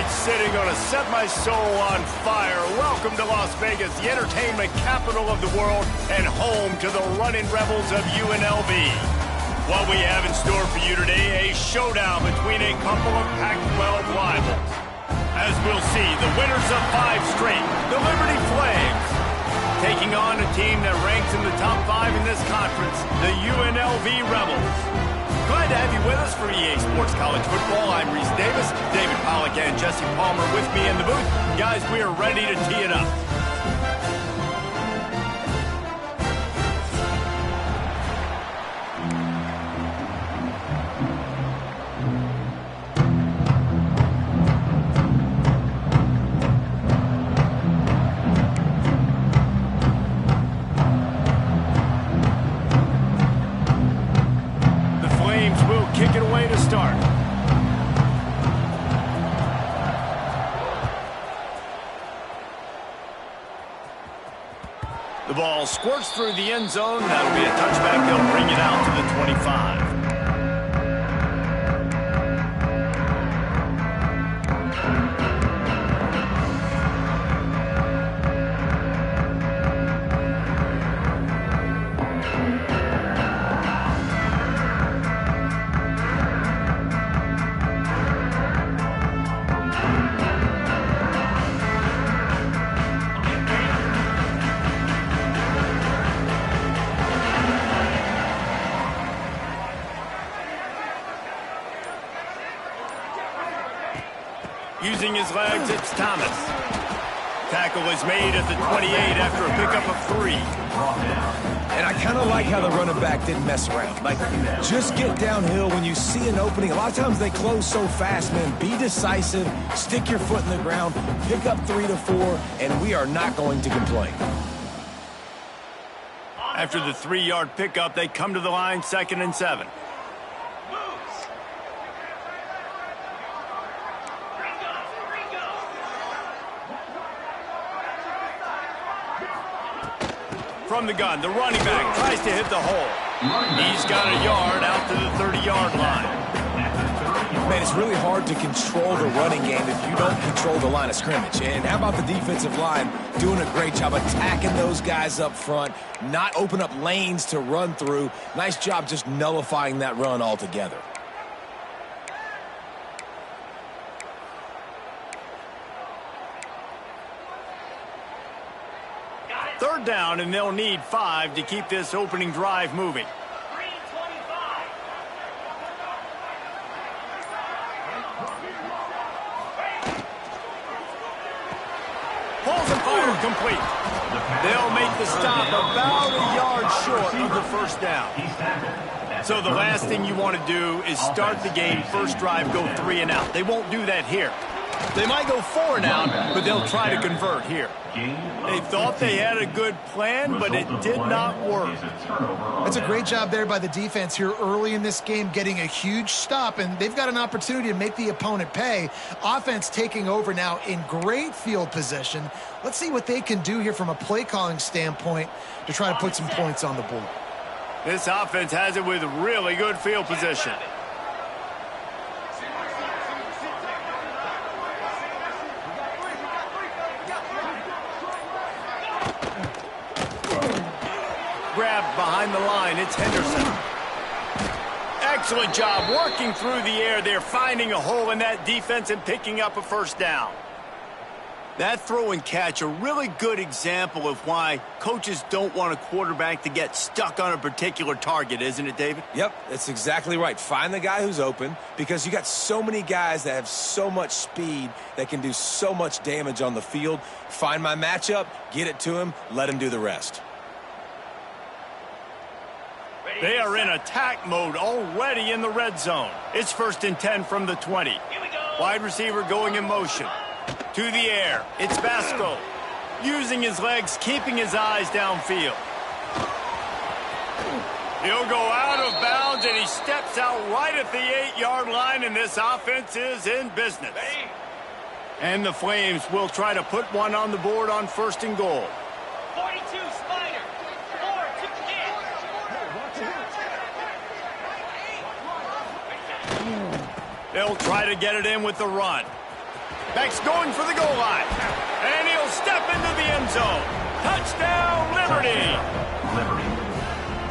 right, sitting gonna set my soul on fire. Welcome to Las Vegas, the entertainment capital of the world and home to the running rebels of UNLV. What we have in store for you today, a showdown between a couple of Pac-12 rivals. As we'll see, the winners of 5 straight, the Liberty Flames, taking on a team that ranks in the top 5 in this conference, the UNLV Rebels. Glad to have you with us for EA Sports College Football. I'm Reese Davis, David Pollack and Jesse Palmer with me in the booth. Guys, we are ready to tee it up. Kick it away to start. The ball squirts through the end zone. That'll be a touchback. They'll bring it out to the 25. Using his legs, it's Thomas. Tackle is made at the 28 after a pickup of 3. And I kind of like how the running back didn't mess around. Like, just get downhill when you see an opening. A lot of times they close so fast, man. Be decisive, stick your foot in the ground, pick up 3 to 4, and we are not going to complain. After the 3-yard pickup, they come to the line, 2nd and 7. From the gun, the running back tries to hit the hole. He's got a yard out to the 30-yard line. Man, it's really hard to control the running game if you don't control the line of scrimmage. And how about the defensive line doing a great job attacking those guys up front, not open up lanes to run through. Nice job just nullifying that run altogether. Third down, and they'll need 5 to keep this opening drive moving. Balls and fire complete. They'll make the stop about a yard short of the first down. So the last thing you want to do is start the game, first drive, go 3 and out. They won't do that here. They might go 4 and out, but they'll try to convert here. They thought they had a good plan, but it did not work. That's a great job there by the defense here early in this game, getting a huge stop, and they've got an opportunity to make the opponent pay. Offense taking over now in great field position. Let's see what they can do here from a play calling standpoint to try to put some points on the board. This offense has it with really good field position. Grabbed behind the line, it's Henderson. Excellent job working through the air. They're finding a hole in that defense and picking up a first down. That throw and catch, a really good example of why coaches don't want a quarterback to get stuck on a particular target, isn't it, David? Yep, that's exactly right. Find the guy who's open, because you got so many guys that have so much speed that can do so much damage on the field. Find my matchup, get it to him, let him do the rest. They are in attack mode already in the red zone. It's 1st and 10 from the 20. Wide receiver going in motion. To the air, it's Basco. Using his legs, keeping his eyes downfield. He'll go out of bounds, and he steps out right at the 8-yard line, and this offense is in business. And the Flames will try to put one on the board on 1st and goal. 42, Spider. 4 to They'll try to get it in with the run. Back's going for the goal line. And he'll step into the end zone. Touchdown, Liberty.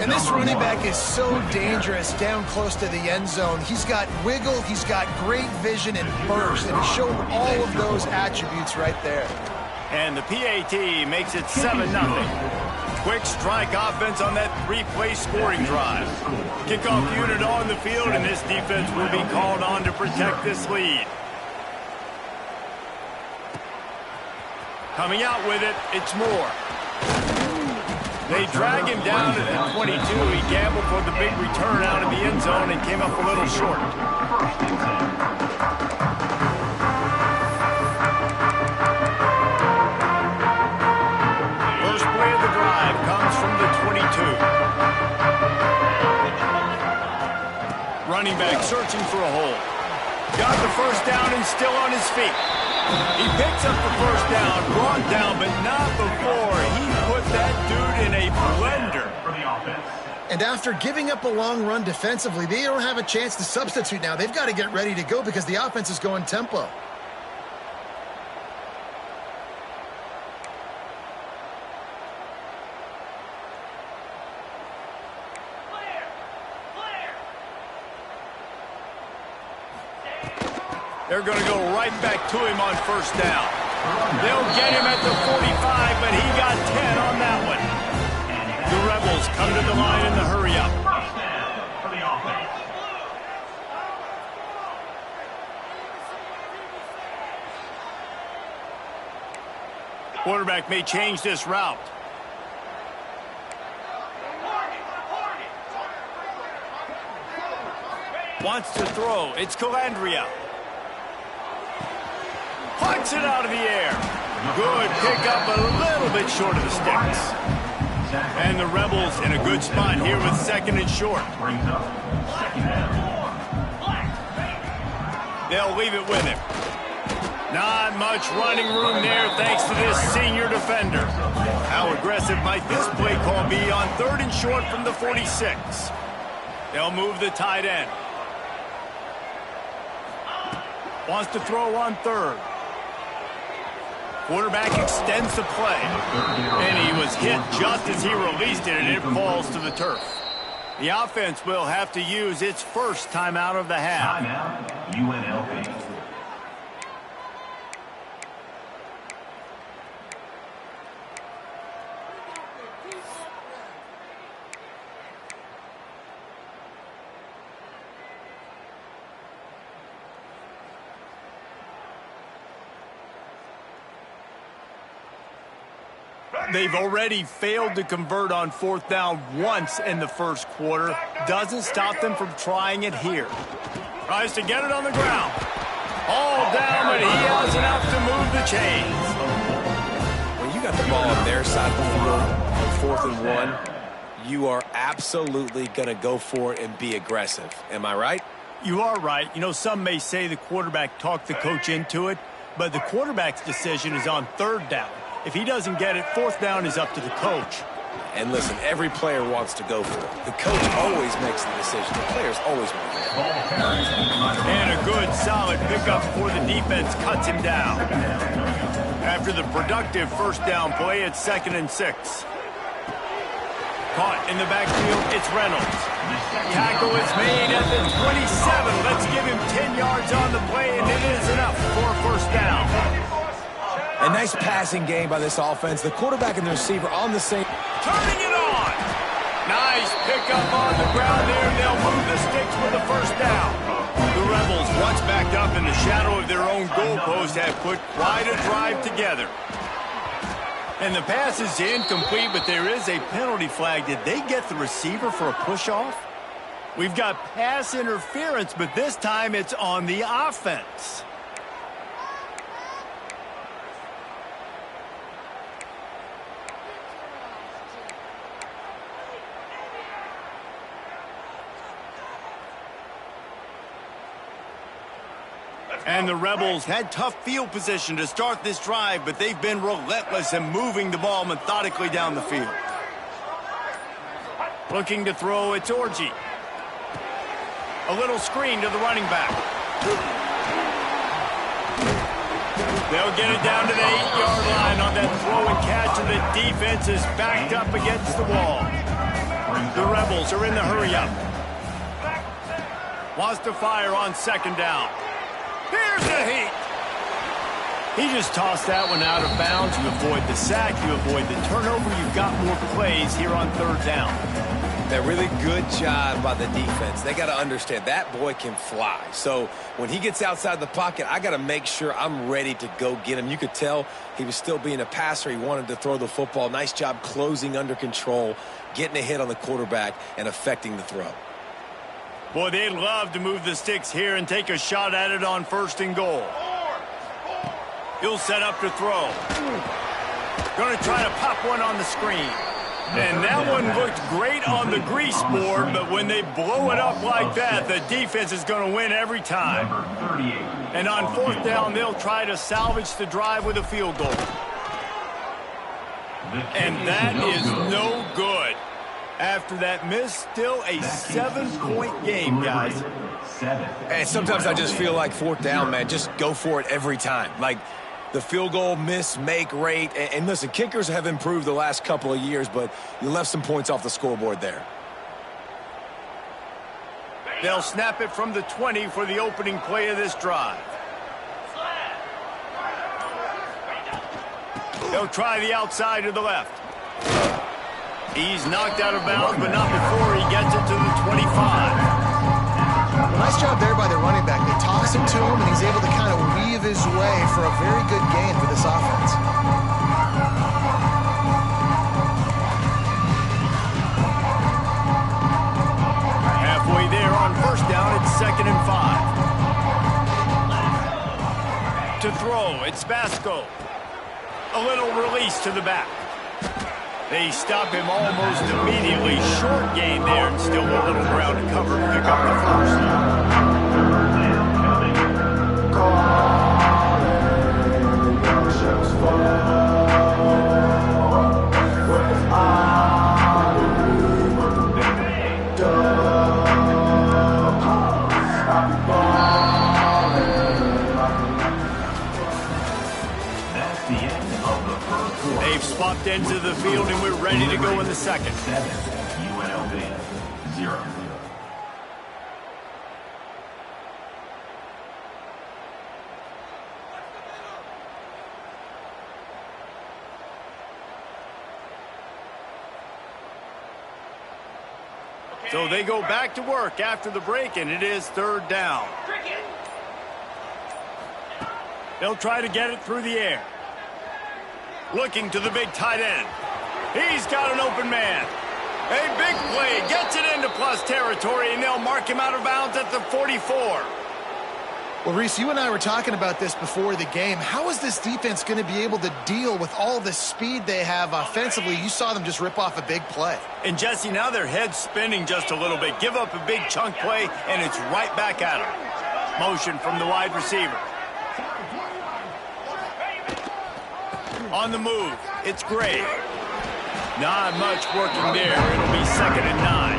And this running back is so dangerous down close to the end zone. He's got wiggle, he's got great vision and burst, and he showed all of those attributes right there. And the PAT makes it 7-0. Quick strike offense on that 3-play scoring drive. Kickoff unit on the field, and this defense will be called on to protect this lead. Coming out with it, it's Moore. They drag him down at the 22. He gambled for the big return out of the end zone and came up a little short. First play of the drive comes from the 22. Running back searching for a hole. Got the first down and still on his feet. He picks up the first down, brought down, but not before he put that dude in a blender. And after giving up a long run defensively, they don't have a chance to substitute now. They've got to get ready to go because the offense is going tempo. They're going to go right back to him on first down. They'll get him at the 45, but he got 10 on that one. The Rebels come to the line in the hurry-up. Quarterback may change this route. Wants to throw. It's Calandria. Punts it out of the air. Good pickup, a little bit short of the sticks. And the Rebels in a good spot here with second and short. They'll leave it with him. Not much running room there thanks to this senior defender. How aggressive might this play call be on third and short from the 46? They'll move the tight end. Wants to throw on third. Quarterback extends the play. And he was hit just as he released it, and it falls to the turf. The offense will have to use its first timeout of the half. Timeout, UNLV. They've already failed to convert on fourth down once in the first quarter. Doesn't stop them from trying it here. Tries to get it on the ground. All down, but he has enough to move the chains. When you got the ball on their side of the field on 4th and 1, you are absolutely going to go for it and be aggressive. Am I right? You are right. You know, some may say the quarterback talked the coach into it, but the quarterback's decision is on third down. If he doesn't get it, fourth down is up to the coach. And listen, every player wants to go for it. The coach always makes the decision. The players always want to go. And a good, solid pickup before the defense cuts him down. After the productive first down play, it's 2nd and 6. Caught in the backfield, it's Reynolds. Tackle is made at the 27. Let's give him 10 yards on the play, and it is enough for a first down. A nice passing game by this offense. The quarterback and the receiver on the same. Turning it on. Nice pickup on the ground there. They'll move the sticks for the first down. The Rebels, once backed up in the shadow of their own goalpost, have put quite a drive together. And the pass is incomplete, but there is a penalty flag. Did they get the receiver for a push-off? We've got pass interference, but this time it's on the offense. And the Rebels had tough field position to start this drive, but they've been relentless in moving the ball methodically down the field. Looking to throw, it's Orji. A little screen to the running back. They'll get it down to the 8-yard line on that throw and catch, and the defense is backed up against the wall. The Rebels are in the hurry-up. Wants to fire on second down. Here's the heat. He just tossed that one out of bounds. You avoid the sack, you avoid the turnover. You've got more plays here on third down. That really good job by the defense. They got to understand that boy can fly. So when he gets outside the pocket, I got to make sure I'm ready to go get him. You could tell he was still being a passer. He wanted to throw the football. Nice job closing under control, getting a hit on the quarterback, and affecting the throw. Boy, they'd love to move the sticks here and take a shot at it on first and goal. He'll set up to throw. Going to try to pop one on the screen. And that one looked great on the grease board, but when they blow it up like that, the defense is going to win every time. And on fourth down, they'll try to salvage the drive with a field goal. And that is no good. After that miss, still a 7-point game, guys. And sometimes I just feel like fourth down, man, just go for it every time. Like the field goal miss, make rate. And listen, kickers have improved the last couple of years, but you left some points off the scoreboard there. They'll snap it from the 20 for the opening play of this drive. They'll try the outside to the left. He's knocked out of bounds, but not before he gets it to the 25. Well, nice job there by the running back. They toss him to him, and he's able to kind of weave his way for a very good gain for this offense. Halfway there on first down, it's 2nd and 5. To throw, it's Vasco. A little release to the back. They stop him almost immediately. Short gain there, and still a little ground to cover to pick up the first. They've swapped into the field, and we're ready to go in the second. UNLV 0. So they go back to work after the break, and it is third down. They'll try to get it through the air. Looking to the big tight end. He's got an open man. A big play. Gets it into plus territory, and they'll mark him out of bounds at the 44. Well, Reese, you and I were talking about this before the game. How is this defense going to be able to deal with all the speed they have offensively? You saw them just rip off a big play. And, Jesse, now their head's spinning just a little bit. Give up a big chunk play, and it's right back at them. Motion from the wide receiver. On the move, it's Gray. Not much working there. It'll be 2nd and 9.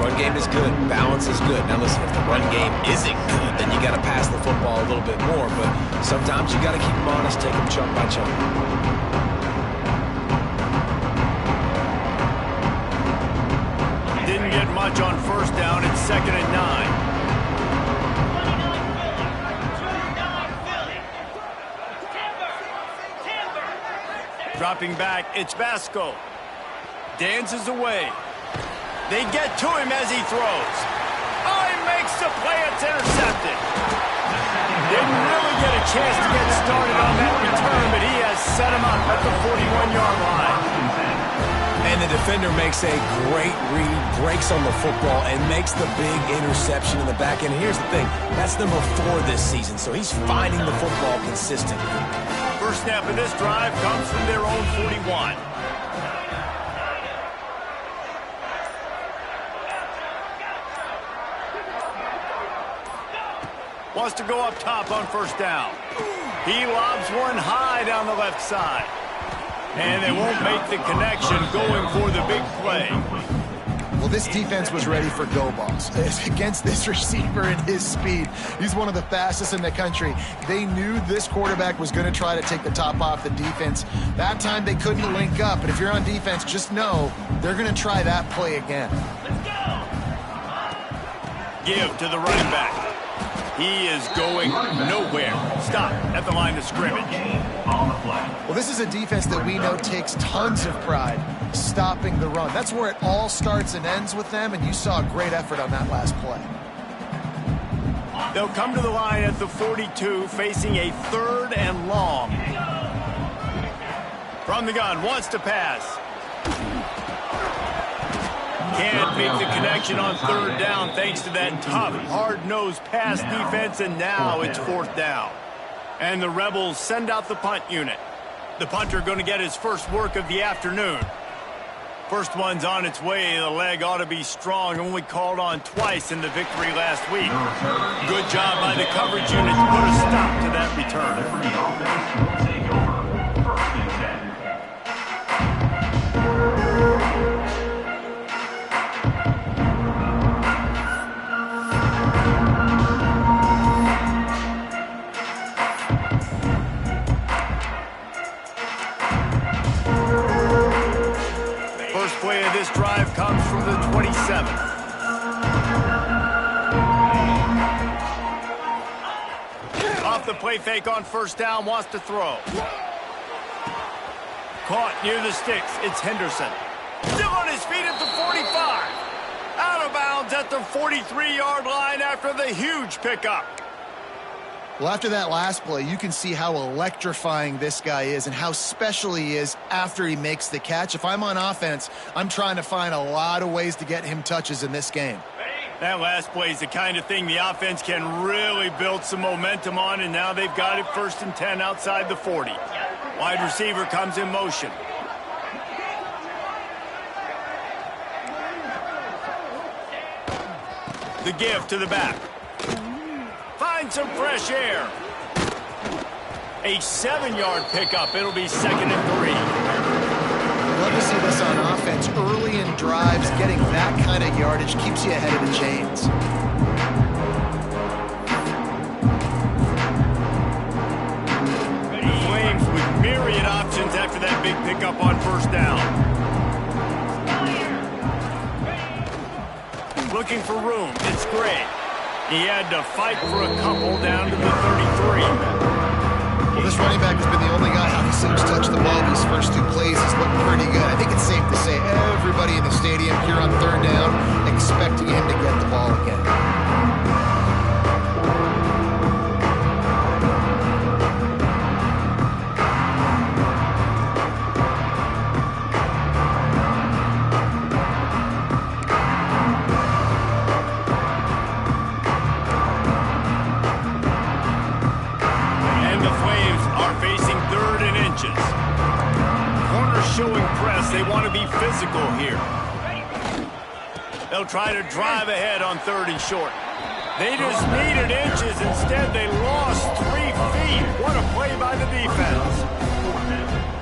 Run game is good. Balance is good. Now listen, if the run game isn't good, then you got to pass the football a little bit more. But sometimes you got to keep them honest, take them chunk by chunk. Didn't get much on first down. It's 2nd and 9. Dropping back, it's Vasco. Dances away. They get to him as he throws. Oh, he makes the play. It's intercepted. Didn't really get a chance to get started on that return, but he has set him up at the 41-yard line. And the defender makes a great read, breaks on the football, and makes the big interception in the back end. Here's the thing. That's number 4 this season, so he's finding the football consistently. First snap of this drive comes from their own 41. Wants to go up top on first down. He lobs one high down the left side. And they won't make the connection going for the big play. Well, this defense was ready for go balls. Against this receiver and his speed, he's one of the fastest in the country. They knew this quarterback was going to try to take the top off the defense. That time they couldn't link up, but if you're on defense, just know they're going to try that play again. Give to the running back. He is going nowhere. Stop at the line of scrimmage. Well, this is a defense that we know takes tons of pride stopping the run. That's where it all starts and ends with them, and you saw a great effort on that last play. They'll come to the line at the 42, facing a 3rd and long. From the gun, wants to pass. Can't make the connection on 3rd down thanks to that tough, hard-nosed pass defense, and now it's 4th down. And the Rebels send out the punt unit. The punter going to get his first work of the afternoon. First one's on its way. The leg ought to be strong. Only called on twice in the victory last week. Good job by the coverage unit to put a stop to that return. This drive comes from the 27. Off the play fake on 1st down, wants to throw. Caught near the sticks. It's Henderson. Still on his feet at the 45. Out of bounds at the 43-yard line after the huge pickup. Well, after that last play, you can see how electrifying this guy is and how special he is after he makes the catch. If I'm on offense, I'm trying to find a lot of ways to get him touches in this game. That last play is the kind of thing the offense can really build some momentum on, and now they've got it 1st and 10 outside the 40. Wide receiver comes in motion. The give to the back. Find some fresh air. A 7-yard pickup. It'll be 2nd and 3. Love to see this on offense. Early in drives, getting that kind of yardage keeps you ahead of the chains. Flames with myriad options after that big pickup on 1st down. Looking for room. It's Gray. He had to fight for a couple down to the 33. Well, this running back has been the only guy how he seems touched the ball these first 2 plays. He's looking pretty good. I think it's safe to say everybody in the stadium here on 3rd down expecting him to get the ball again. Showing press. They want to be physical here. They'll try to drive ahead on 3rd and short. They just needed inches. Instead, they lost 3 feet. What a play by the defense.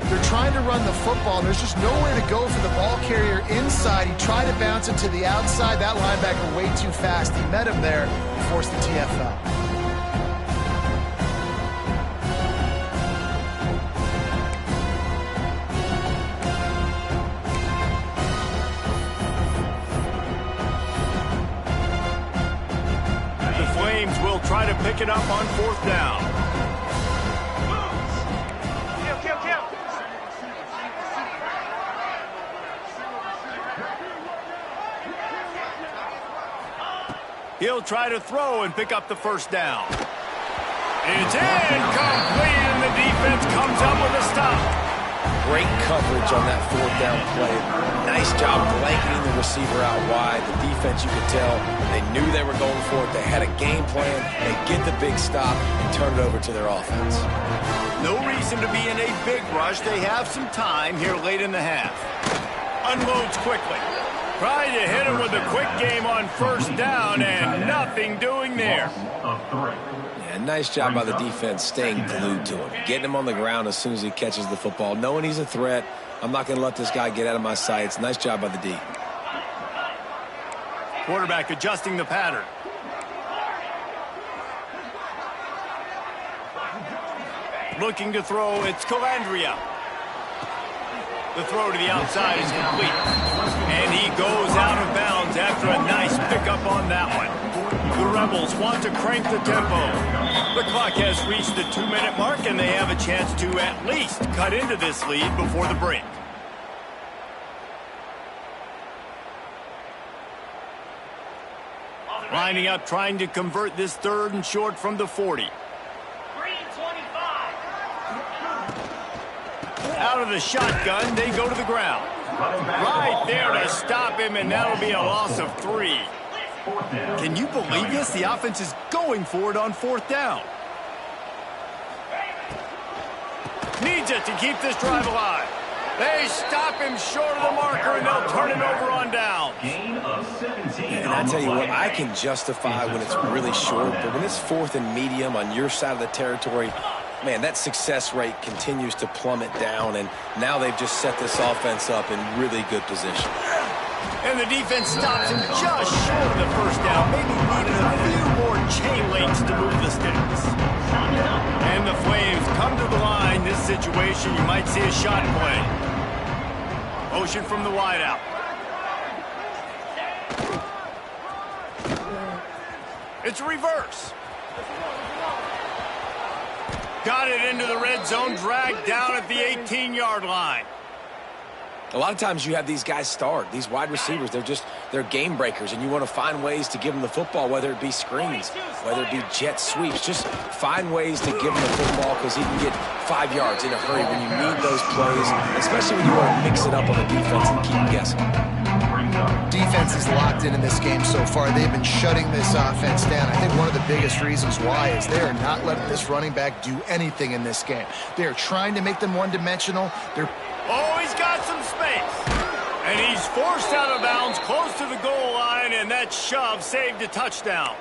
They're trying to run the football, and there's just nowhere to go for the ball carrier inside. He tried to bounce it to the outside. That linebacker way too fast. He met him there and forced the TFL. Will try to pick it up on 4th down. Kill. He'll try to throw and pick up the 1st down. It's incomplete, and the defense comes up with a stop. Great coverage on that 4th down play. Nice job blanketing the receiver out wide. The defense, you could tell, they knew they were going for it. They had a game plan. They get the big stop and turn it over to their offense. No reason to be in a big rush. They have some time here late in the half. Unloads quickly. Trying to hit him with a quick game on 1st down, and nothing doing there. Yeah, nice job by the defense staying glued to him. Getting him on the ground as soon as he catches the football. Knowing he's a threat, I'm not going to let this guy get out of my sights. Nice job by the D. Quarterback adjusting the pattern. Looking to throw, it's Calandria. The throw to the outside is complete. And he goes out of bounds after a nice pickup on that one. The Rebels want to crank the tempo. The clock has reached the 2-minute mark, and they have a chance to at least cut into this lead before the break. Lining up, trying to convert this 3rd and short from the 40. Out of the shotgun, they go to the ground. Right there to stop him, and that'll be a loss of 3. Can you believe this? The offense is going for it on 4th down. Needs it to keep this drive alive. They stop him short of the marker, and they'll turn it over on down. And I tell you what, I can justify when it's really short, but when it's 4th and medium on your side of the territory, man, that success rate continues to plummet down, and now they've just set this offense up in really good position. And the defense stops him just short of the 1st down. Maybe needed a few more chain links to move the sticks. And the Flames come to the line. This situation, you might see a shot play. Motion from the wideout. It's a reverse. Got it into the red zone, dragged down at the 18-yard line. A lot of times you have these guys start, these wide receivers, they're game breakers, and you want to find ways to give them the football, whether it be screens, whether it be jet sweeps. Just find ways to give him the football because he can get 5 yards in a hurry when you need those plays, especially when you want to mix it up on the defense and keep them guessing. Defense is locked in this game so far. They've been shutting this offense down. I think one of the biggest reasons why is they are not letting this running back do anything in this game. They are trying to make them one-dimensional. Oh, he's got some space. And he's forced out of bounds close to the goal line, and that shove saved a touchdown.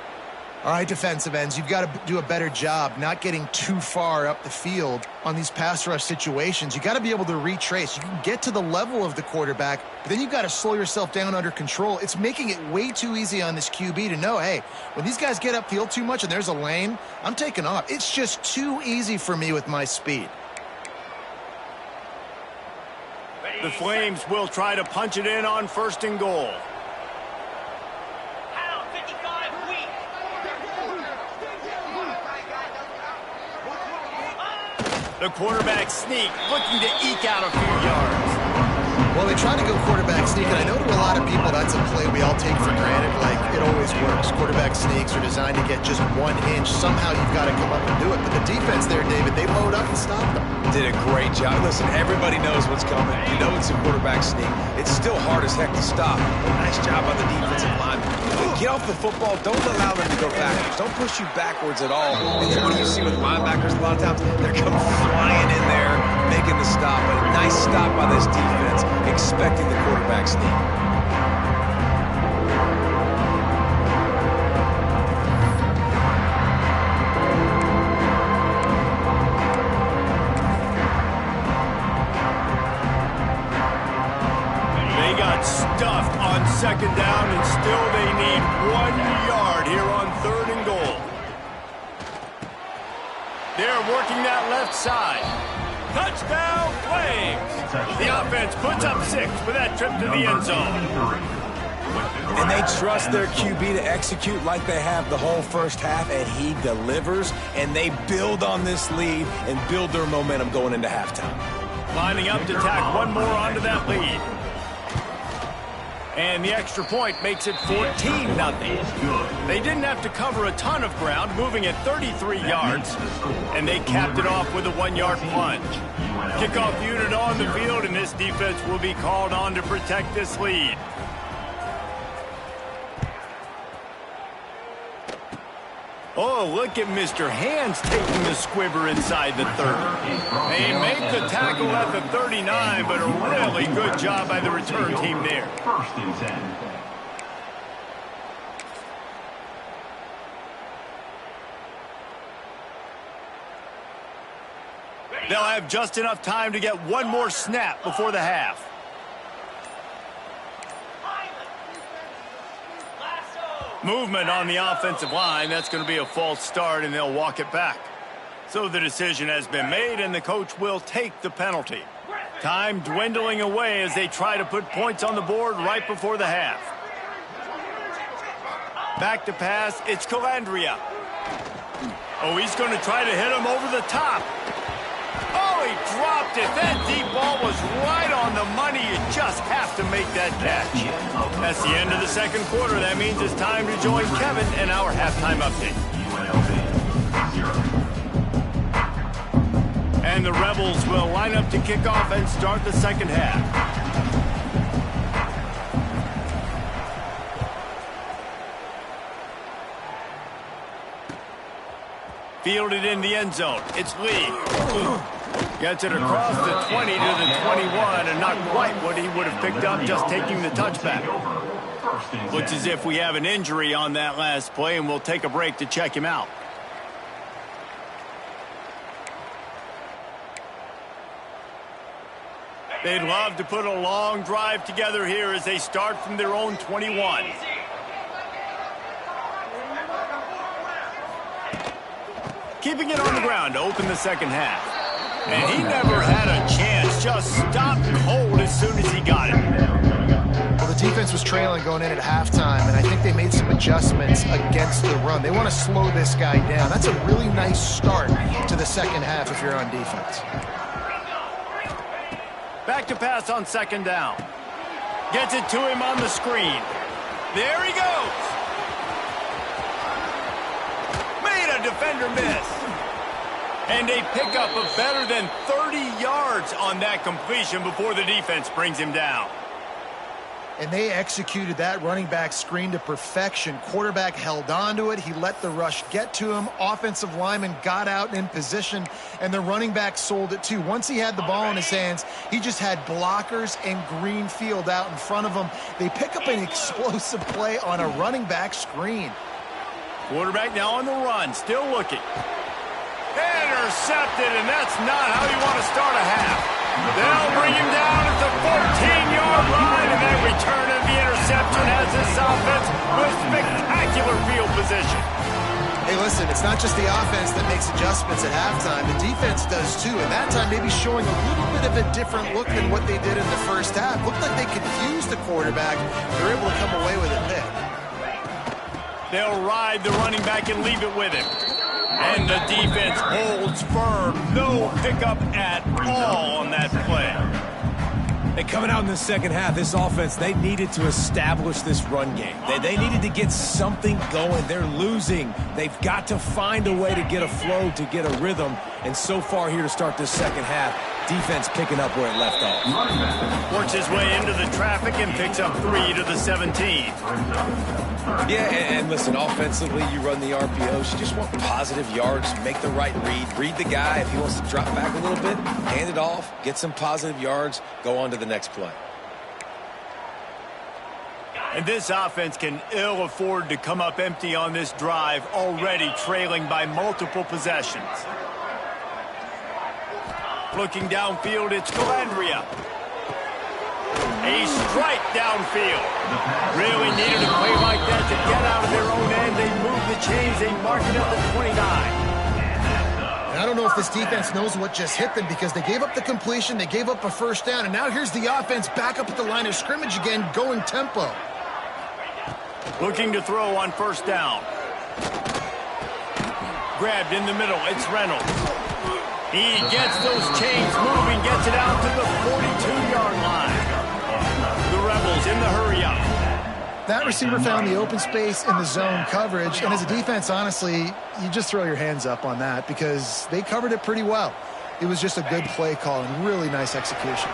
All right, defensive ends, you've got to do a better job not getting too far up the field on these pass rush situations. You got to be able to retrace. You can get to the level of the quarterback, but then you've got to slow yourself down under control. It's making it way too easy on this QB to know, hey, when these guys get upfield too much and there's a lane, I'm taking off. It's just too easy for me with my speed. The Flames will try to punch it in on 1st and goal. The quarterback sneak, looking to eke out a few yards. Well, they try to go quarterback sneak, and I know to a lot of people that's a play we all take for granted, like it always works. Quarterback sneaks are designed to get just 1 inch. Somehow you've got to come up and do it. But the defense there, David, they load up and stop them. Did a great job. Listen, everybody knows what's coming. You know it's a quarterback sneak. It's still hard as heck to stop. Nice job on the defensive line. Get off the football. Don't allow them to go backwards. Don't push you backwards at all. And then what do you see with linebackers a lot of times? They're coming flying in there, making the stop. But a nice stop by this defense, expecting the quarterback sneak. Stuffed on 2nd down, and still they need 1 yard here on 3rd and goal. They're working that left side. Touchdown, Flames! The offense puts up 6 with that trip to the end zone. And they trust their QB to execute like they have the whole 1st half, and he delivers, and they build on this lead and build their momentum going into halftime. Lining up to tack 1 more onto that lead. And the extra point makes it 14-0. They didn't have to cover a ton of ground, moving at 33 yards, and they capped it off with a 1-yard plunge. Kickoff unit on the field, and this defense will be called on to protect this lead. Oh, look at Mr. Hands taking the squibber inside the 30. They make the tackle at the 39, but a really good job by the return team there. 1st and 10. They'll have just enough time to get 1 more snap before the half. Movement on the offensive line. That's going to be a false start, and they'll walk it back. So the decision has been made, and the coach will take the penalty. Time dwindling away as they try to put points on the board right before the half. Back to pass. It's Calandria. Oh, he's going to try to hit him over the top. Oh, he dropped it. That deep ball was right on the money. You just have to make that catch. That's the end of the second quarter. That means it's time to join Kevin in our halftime update. UNLV 0. And the Rebels will line up to kick off and start the second half. Fielded in the end zone. It's Lee. Gets it across the 20 to the 21, and not quite what he would have picked up just taking the touchback. Looks as if we have an injury on that last play, and we'll take a break to check him out. They'd love to put a long drive together here as they start from their own 21. Keeping it on the ground to open the second half. And he never had a chance, just stopped cold as soon as he got it. Well, the defense was trailing going in at halftime, and I think they made some adjustments against the run. They want to slow this guy down. That's a really nice start to the second half if you're on defense. Back to pass on second down. Gets it to him on the screen. There he goes. Made a defender miss. And a pickup of better than 30 yards on that completion before the defense brings him down. And they executed that running back screen to perfection. Quarterback held on to it. He let the rush get to him. Offensive lineman got out in position, and the running back sold it too. Once he had the ball in his hands, he just had blockers and green field out in front of him. They pick up an explosive play on a running back screen. Quarterback now on the run, still looking. Intercepted, and that's not how you want to start a half. They'll bring him down at the 14-yard line, and that return of the interception has this offense with spectacular field position. Hey, listen, it's not just the offense that makes adjustments at halftime. The defense does too, and that time maybe showing a little bit of a different look than what they did in the first half. Looked like they confused the quarterback. They're able to come away with a pick. They'll ride the running back and leave it with him. And the defense holds firm. No pickup at all on that play. And coming out in the second half, this offense, they needed to establish this run game. They needed to get something going. They're losing. They've got to find a way to get a flow, to get a rhythm. And so far here to start this second half, defense picking up where it left off. Works his way into the traffic and picks up 3 to the 17. Yeah, and listen, offensively, you run the RPOs. You just want positive yards, make the right read the guy. If he wants to drop back a little bit, hand it off, get some positive yards, go on to the next play. And this offense can ill afford to come up empty on this drive, already trailing by multiple possessions. Looking downfield, it's Calandria. A strike downfield. Really needed a play like that to get out of their own end. They move the chains. They mark it up at 29. And I don't know if this defense knows what just hit them because they gave up the completion, they gave up a first down, and now here's the offense back up at the line of scrimmage again, going tempo. Looking to throw on first down. Grabbed in the middle. It's Reynolds. He gets those chains moving, gets it out to the 42-yard line. The Rebels in the hurry-up. That receiver found the open space in the zone coverage, and as a defense, honestly, you just throw your hands up on that because they covered it pretty well. It was just a good play call and really nice execution.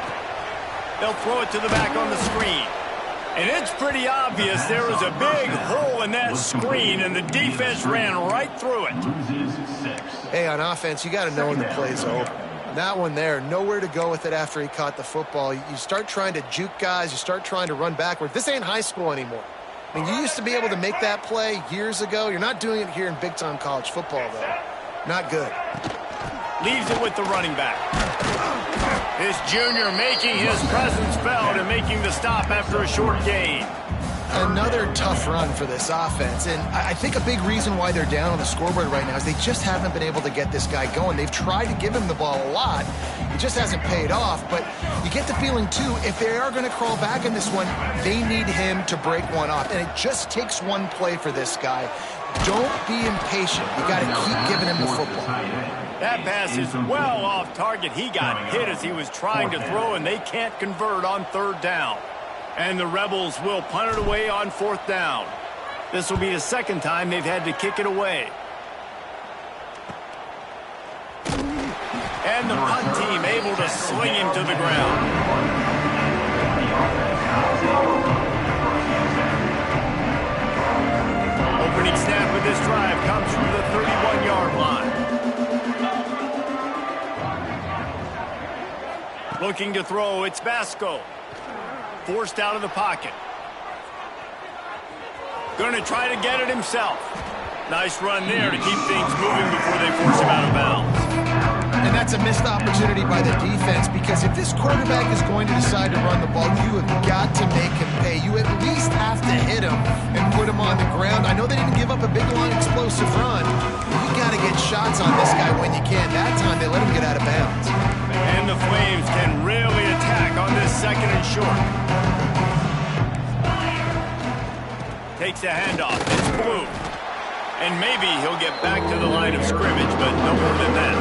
They'll throw it to the back on the screen. And it's pretty obvious there was a big hole in that screen, and the defense ran right through it. Hey, on offense, you got to know when the play's over. That one there, nowhere to go with it after he caught the football. You start trying to juke guys. You start trying to run backward. This ain't high school anymore. I mean, you used to be able to make that play years ago. You're not doing it here in big-time college football, though. Not good. Leaves it with the running back. This junior making his presence felt and making the stop after a short gain. Another tough run for this offense, and I think a big reason why they're down on the scoreboard right now is they just haven't been able to get this guy going. They've tried to give him the ball a lot. It just hasn't paid off, but you get the feeling, too, if they are going to crawl back in this one, they need him to break one off, and it just takes one play for this guy. Don't be impatient. You got to keep giving him the football. That pass is well off target. He got hit as he was trying to throw, and they can't convert on third down. And the Rebels will punt it away on fourth down. This will be the second time they've had to kick it away. And the punt team able to sling him to the ground. Opening snap of this drive comes from the 31-yard line. Looking to throw, it's Vasco. Forced out of the pocket. Going to try to get it himself. Nice run there to keep things moving before they force him out of bounds. And that's a missed opportunity by the defense, because if this quarterback is going to decide to run the ball, you have got to make him pay. You at least have to hit him and put him on the ground. I know they didn't give up a big, long, explosive run, but you got to get shots on this guy when you can. That time they let him get out of bounds. And the Flames can really attack on this second and short. Takes a handoff. It's Blue. And maybe he'll get back to the line of scrimmage, but no more than that.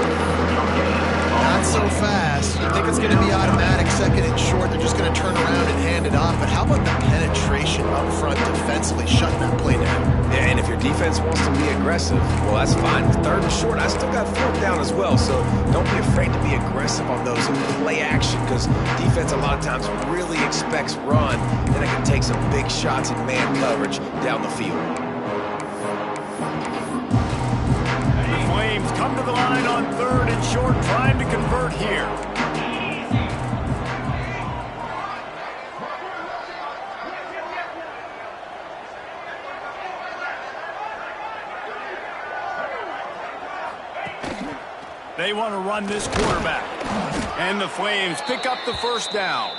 Not so fast. You think it's going to be automatic, second and short. They're just going to turn around and hand it off. But how about the penetration up front defensively, shutting that play down? Yeah, and if your defense wants to be aggressive, well, that's fine. Third and short, I still got fourth down as well. So don't be afraid to be aggressive on those and play action, because defense a lot of times really expects run, and it can take some big shots in man coverage down the field. The Flames come to the line on third and short, trying to convert here. They want to run this quarterback. And the Flames pick up the first down.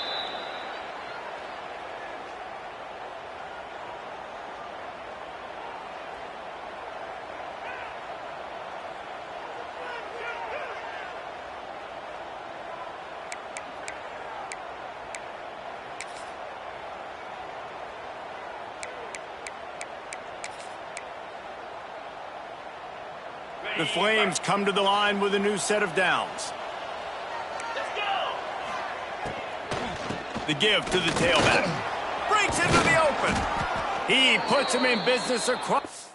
The Flames come to the line with a new set of downs. Let's go. The give to the tailback. Breaks into the open. He puts him in business across.